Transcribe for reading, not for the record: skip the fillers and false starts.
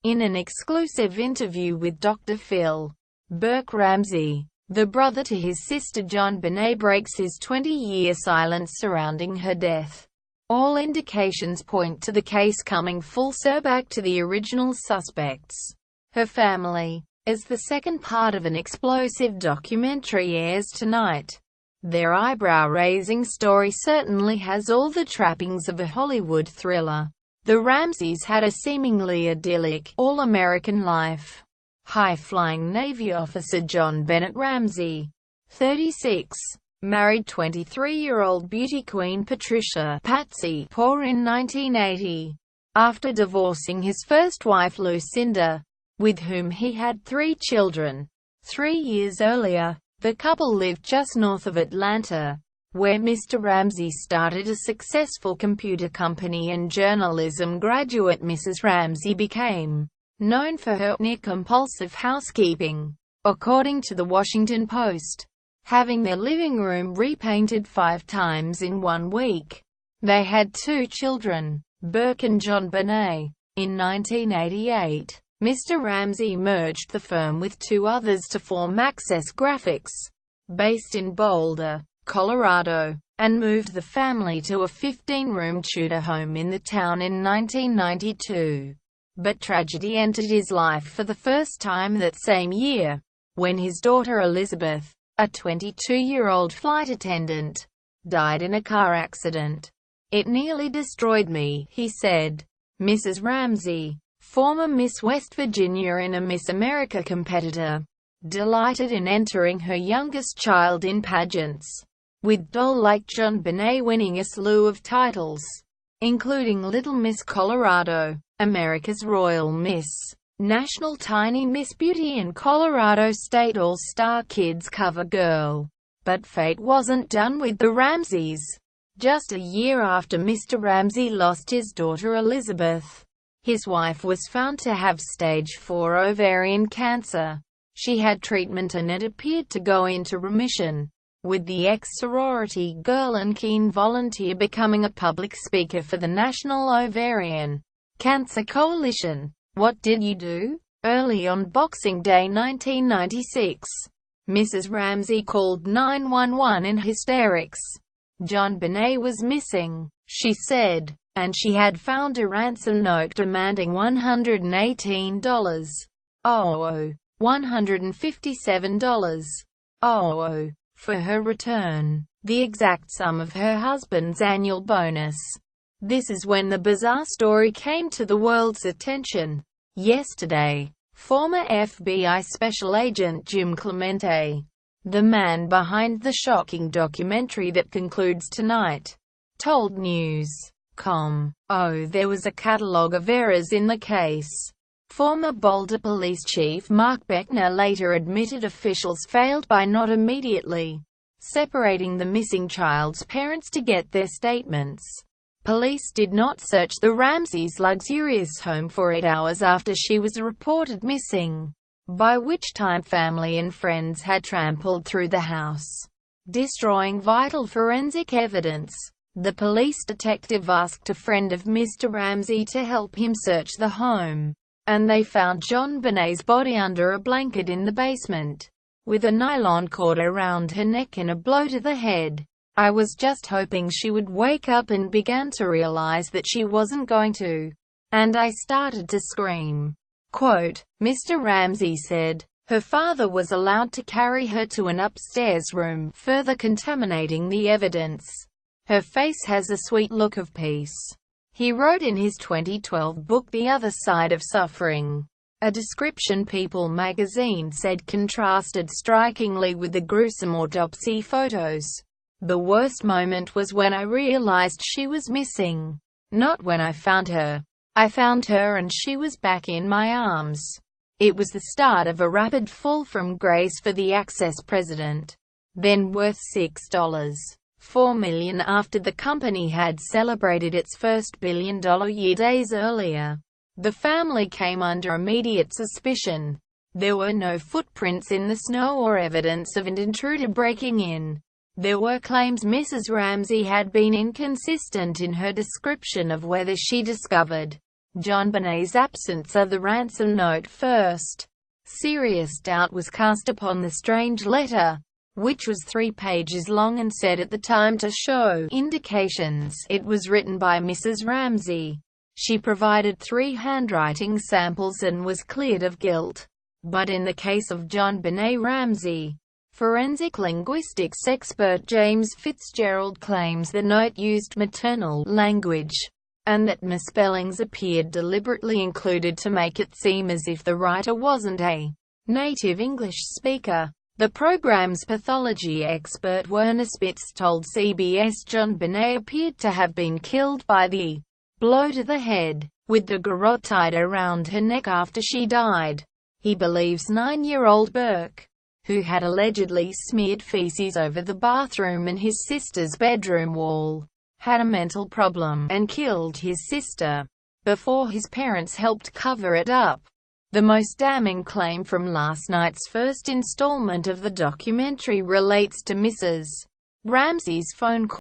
In an exclusive interview with Dr. Phil, Burke Ramsey, the brother to his sister John Bennett, breaks his 20-year silence surrounding her death. All indications point to the case coming full circle back to the original suspects, her family, as the second part of an explosive documentary airs tonight. Their eyebrow-raising story certainly has all the trappings of a Hollywood thriller. The Ramseys had a seemingly idyllic, all-American life. High-flying Navy officer John Bennett Ramsey, 36, married 23-year-old beauty queen Patricia (Patsy) Paugh in 1980, after divorcing his first wife Lucinda, with whom he had 3 children. 3 years earlier, the couple lived just north of Atlanta, where Mr. Ramsey started a successful computer company and journalism graduate Mrs. Ramsey became known for her near-compulsive housekeeping, according to the Washington Post, having their living room repainted 5 times in 1 week. They had 2 children, Burke and JonBenet. In 1988, Mr. Ramsey merged the firm with 2 others to form Access Graphics, based in Boulder, Colorado, and moved the family to a 15-room Tudor home in the town in 1992. But tragedy entered his life for the first time that same year, when his daughter Elizabeth, a 22-year-old flight attendant, died in a car accident. "It nearly destroyed me," he said. Mrs. Ramsey, former Miss West Virginia and a Miss America competitor, delighted in entering her youngest child in pageants, with doll-like JonBenet winning a slew of titles, including Little Miss Colorado, America's Royal Miss, National Tiny Miss Beauty and Colorado State All-Star Kids cover girl. But fate wasn't done with the Ramseys. Just a year after Mr. Ramsey lost his daughter Elizabeth, his wife was found to have stage 4 ovarian cancer. She had treatment and it appeared to go into remission, with the ex-sorority girl and keen volunteer becoming a public speaker for the National Ovarian Cancer Coalition. What did you do? Early on Boxing Day 1996, Mrs. Ramsey called 911 in hysterics. John Bennett was missing, she said, and she had found a ransom note demanding $118. $157. For her return, the exact sum of her husband's annual bonus. This is when the bizarre story came to the world's attention. Yesterday, former FBI Special Agent Jim Clemente, the man behind the shocking documentary that concludes tonight, told News.com, there was a catalog of errors in the case. Former Boulder Police Chief Mark Beckner later admitted officials failed by not immediately separating the missing child's parents to get their statements. Police did not search the Ramseys' luxurious home for 8 hours after she was reported missing, by which time family and friends had trampled through the house, destroying vital forensic evidence. The police detective asked a friend of Mr. Ramsey to help him search the home, and they found John Bennett's body under a blanket in the basement, with a nylon cord around her neck and a blow to the head. "I was just hoping she would wake up and began to realize that she wasn't going to, and I started to scream." Quote, Mr. Ramsey said, her father was allowed to carry her to an upstairs room, further contaminating the evidence. "Her face has a sweet look of peace," he wrote in his 2012 book The Other Side of Suffering, a description People magazine said contrasted strikingly with the gruesome autopsy photos. "The worst moment was when I realized she was missing. Not when I found her. I found her and she was back in my arms. It was the start of a rapid fall from grace for the Access president, then worth $6.4 million after the company had celebrated its first billion-dollar year days earlier. The family came under immediate suspicion. There were no footprints in the snow or evidence of an intruder breaking in. There were claims Mrs. Ramsey had been inconsistent in her description of whether she discovered JonBenet's absence of the ransom note first. Serious doubt was cast upon the strange letter, which was 3 pages long and said at the time to show indications it was written by Mrs Ramsey. She provided 3 handwriting samples and was cleared of guilt. But in the case of John Bennett Ramsey, forensic linguistics expert James Fitzgerald claims the note used maternal language, and that misspellings appeared deliberately included to make it seem as if the writer wasn't a native English speaker. The program's pathology expert Werner Spitz told CBS John Bennett appeared to have been killed by the blow to the head, with the garrote tied around her neck after she died. He believes 9-year-old Burke, who had allegedly smeared feces over the bathroom and his sister's bedroom wall, had a mental problem and killed his sister before his parents helped cover it up. The most damning claim from last night's first installment of the documentary relates to Mrs. Ramsey's phone call.